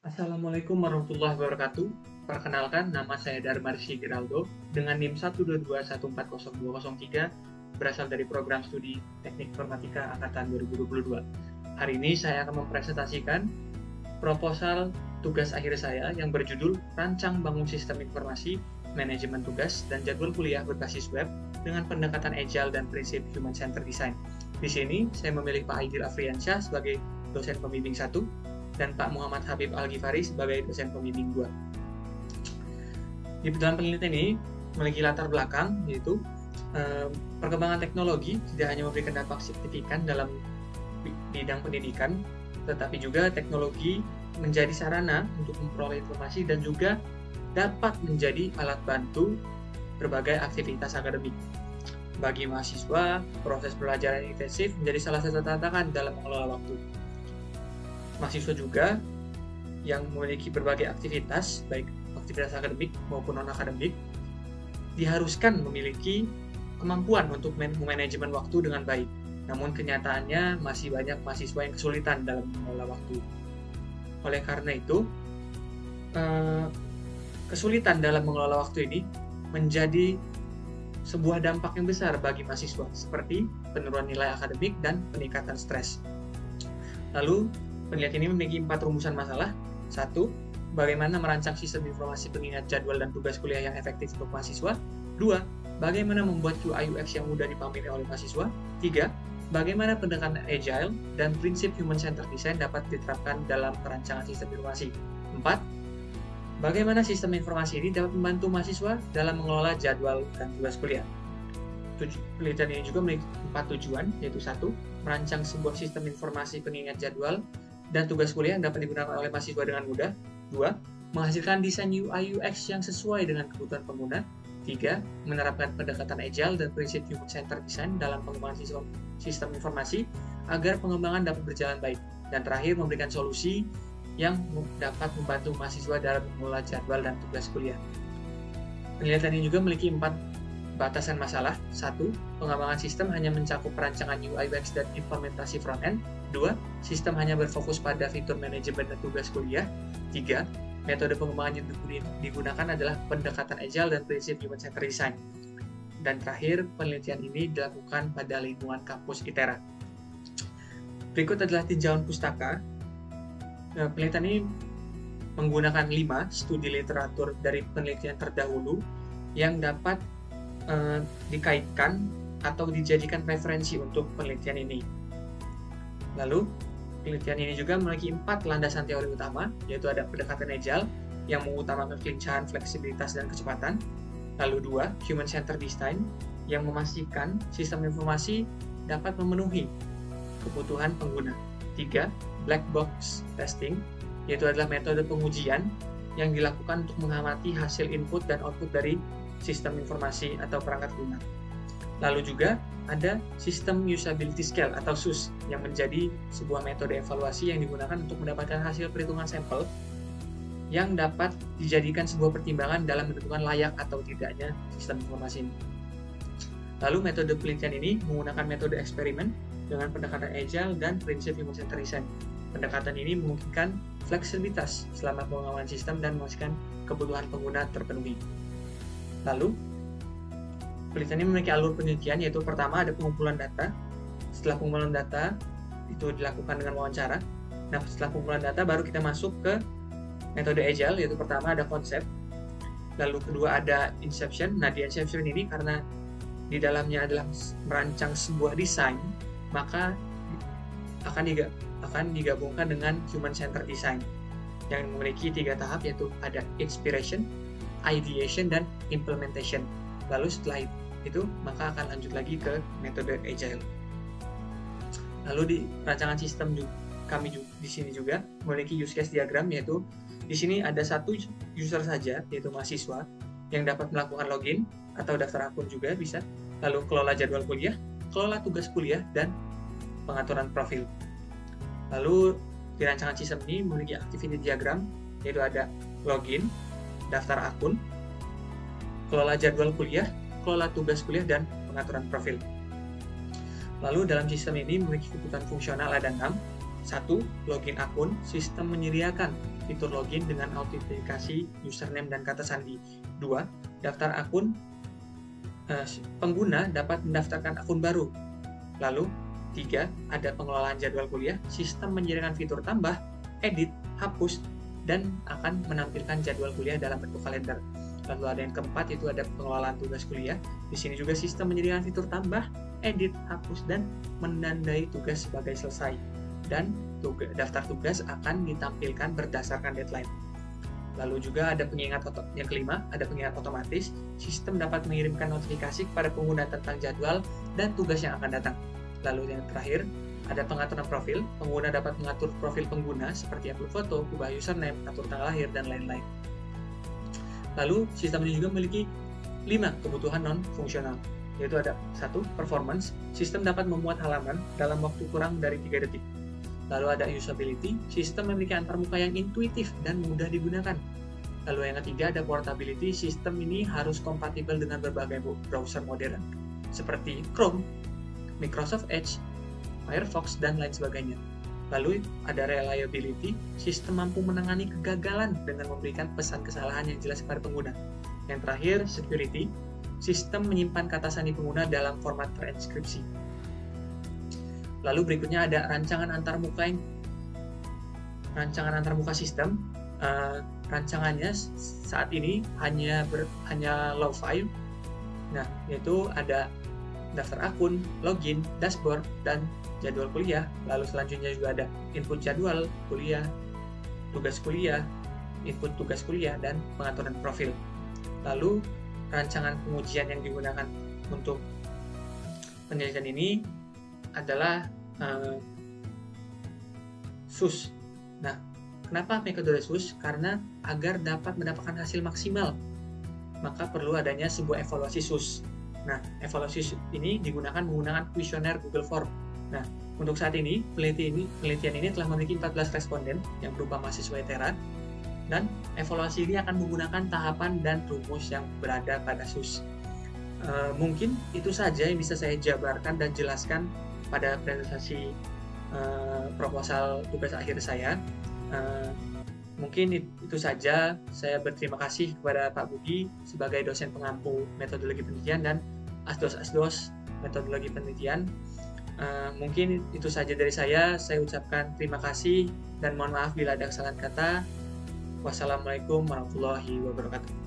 Assalamualaikum warahmatullahi wabarakatuh. Perkenalkan, nama saya Darmarsi Geraldo dengan NIM 122140203 berasal dari program studi Teknik Informatika Angkatan 2022. Hari ini saya akan mempresentasikan proposal tugas akhir saya yang berjudul Rancang Bangun Sistem Informasi, Manajemen Tugas, dan Jadwal Kuliah Berbasis Web dengan Pendekatan Agile dan Prinsip Human Centered Design. Di sini, saya memilih Pak Aidil Afriansyah sebagai dosen pembimbing 1 dan Pak Muhammad Habib Al-Ghifari sebagai dosen pembimbing 2. Di dalam penelitian ini memiliki latar belakang, yaitu perkembangan teknologi tidak hanya memberikan dampak signifikan dalam bidang pendidikan, tetapi juga teknologi menjadi sarana untuk memperoleh informasi dan juga dapat menjadi alat bantu berbagai aktivitas akademik. Bagi mahasiswa, proses pembelajaran intensif menjadi salah satu tantangan dalam mengelola waktu. Mahasiswa juga yang memiliki berbagai aktivitas, baik aktivitas akademik maupun non-akademik, diharuskan memiliki kemampuan untuk manajemen waktu dengan baik. Namun kenyataannya masih banyak mahasiswa yang kesulitan dalam mengelola waktu. Oleh karena itu, kesulitan dalam mengelola waktu ini menjadi sebuah dampak yang besar bagi mahasiswa, seperti penurunan nilai akademik dan peningkatan stres. Lalu, penelitian ini memiliki 4 rumusan masalah. 1. Bagaimana merancang sistem informasi pengingat jadwal dan tugas kuliah yang efektif untuk mahasiswa. 2. Bagaimana membuat UI/UX yang mudah dipahami oleh mahasiswa. 3. Bagaimana pendekatan agile dan prinsip human-centered design dapat diterapkan dalam perancangan sistem informasi. 4. Bagaimana sistem informasi ini dapat membantu mahasiswa dalam mengelola jadwal dan tugas kuliah. Penelitian ini juga memiliki 4 tujuan, yaitu 1. Merancang sebuah sistem informasi pengingat jadwal dan tugas kuliah yang dapat digunakan oleh mahasiswa dengan mudah. 2. Menghasilkan desain UI/UX yang sesuai dengan kebutuhan pengguna. 3. Menerapkan pendekatan agile dan prinsip human-centered design dalam pengembangan sistem informasi agar pengembangan dapat berjalan baik. Dan terakhir, memberikan solusi yang dapat membantu mahasiswa dalam mengelola jadwal dan tugas kuliah. Penelitian ini juga memiliki 4 batasan masalah. 1. Pengembangan sistem hanya mencakup perancangan UI/UX dan implementasi front-end. 2. Sistem hanya berfokus pada fitur manajemen dan tugas kuliah. 3. Metode pengembangan yang digunakan adalah pendekatan agile dan prinsip human-centered design. Dan terakhir, penelitian ini dilakukan pada lingkungan kampus ITERA. Berikut adalah tinjauan pustaka. Penelitian ini menggunakan 5 studi literatur dari penelitian terdahulu yang dapat dikaitkan atau dijadikan referensi untuk penelitian ini. Lalu, penelitian ini juga memiliki 4 landasan teori utama, yaitu ada pendekatan agile yang mengutamakan kelincahan, fleksibilitas, dan kecepatan. Lalu 2, human-centered design yang memastikan sistem informasi dapat memenuhi kebutuhan pengguna. 3, black box testing, yaitu adalah metode pengujian yang dilakukan untuk mengamati hasil input dan output dari sistem informasi atau perangkat guna. Lalu juga ada sistem usability scale atau SUS yang menjadi sebuah metode evaluasi yang digunakan untuk mendapatkan hasil perhitungan sampel yang dapat dijadikan sebuah pertimbangan dalam menentukan layak atau tidaknya sistem informasi ini. Lalu metode penelitian ini menggunakan metode eksperimen dengan pendekatan agile dan prinsip human-centered design. Pendekatan ini memungkinkan fleksibilitas selama pengembangan sistem dan memastikan kebutuhan pengguna terpenuhi. Lalu, penelitian ini memiliki alur penelitian, yaitu pertama ada pengumpulan data. Setelah pengumpulan data, itu dilakukan dengan wawancara. Nah, setelah pengumpulan data, baru kita masuk ke metode agile, yaitu pertama ada konsep. Lalu kedua ada inception. Nah, di inception ini karena di dalamnya adalah merancang sebuah desain, maka akan digabungkan dengan human-centered design yang memiliki 3 tahap, yaitu ada inspiration, ideation, dan implementation. Lalu setelah itu maka akan lanjut lagi ke metode agile. Lalu di rancangan sistem kami di sini juga memiliki use case diagram, yaitu di sini ada 1 user saja, yaitu mahasiswa yang dapat melakukan login atau daftar akun juga bisa. Lalu kelola jadwal kuliah, kelola tugas kuliah, dan pengaturan profil. Lalu di rancangan sistem ini memiliki activity diagram, yaitu ada login, daftar akun, kelola jadwal kuliah, kelola tugas kuliah, dan pengaturan profil. Lalu dalam sistem ini memiliki kebutuhan fungsional ada 6. 1. Login akun. Sistem menyediakan fitur login dengan autentikasi username dan kata sandi. 2. Daftar akun. Pengguna dapat mendaftarkan akun baru. Lalu 3. Ada pengelolaan jadwal kuliah. Sistem menyediakan fitur tambah, edit, hapus, dan akan menampilkan jadwal kuliah dalam bentuk kalender. Lalu ada yang keempat, itu ada pengelolaan tugas kuliah. Di sini juga sistem menyediakan fitur tambah, edit, hapus, dan menandai tugas sebagai selesai. Dan daftar tugas akan ditampilkan berdasarkan deadline. Lalu juga ada pengingat yang kelima, ada pengingat otomatis. Sistem dapat mengirimkan notifikasi kepada pengguna tentang jadwal dan tugas yang akan datang. Lalu yang terakhir, ada pengaturan profil. Pengguna dapat mengatur profil pengguna seperti upload foto, ubah username, atur tanggal lahir, dan lain-lain. Lalu sistem ini juga memiliki 5 kebutuhan non-fungsional, yaitu ada 1. Performance. Sistem dapat memuat halaman dalam waktu kurang dari 3 detik. Lalu ada usability. Sistem memiliki antarmuka yang intuitif dan mudah digunakan. Lalu yang ketiga ada portability. Sistem ini harus kompatibel dengan berbagai browser modern seperti Chrome, Microsoft Edge, Firefox, dan lain sebagainya. Lalu ada reliability. Sistem mampu menangani kegagalan dengan memberikan pesan kesalahan yang jelas kepada pengguna. Yang terakhir, security. Sistem menyimpan kata sandi pengguna dalam format transkripsi. Lalu berikutnya ada rancangan antarmuka sistem. Rancangannya saat ini hanya low file. Nah, yaitu ada daftar akun, login, dashboard, dan jadwal kuliah. Lalu selanjutnya juga ada input jadwal kuliah, tugas kuliah, input tugas kuliah, dan pengaturan profil. Lalu rancangan pengujian yang digunakan untuk penelitian ini adalah SUS. Nah, kenapa metode SUS? Karena agar dapat mendapatkan hasil maksimal, maka perlu adanya sebuah evaluasi SUS. Nah, evaluasi ini digunakan menggunakan kuesioner Google Form. Nah, untuk saat ini, penelitian ini telah memiliki 14 responden yang berupa mahasiswa veteran, dan evaluasi ini akan menggunakan tahapan dan rumus yang berada pada SUS. Mungkin itu saja yang bisa saya jabarkan dan jelaskan pada presentasi proposal tugas akhir saya. Mungkin itu saja. Saya berterima kasih kepada Pak Budi sebagai dosen pengampu metodologi penelitian dan asdos metodologi penelitian. Mungkin itu saja dari saya. Saya ucapkan terima kasih dan mohon maaf bila ada kesalahan kata. Wassalamualaikum warahmatullahi wabarakatuh.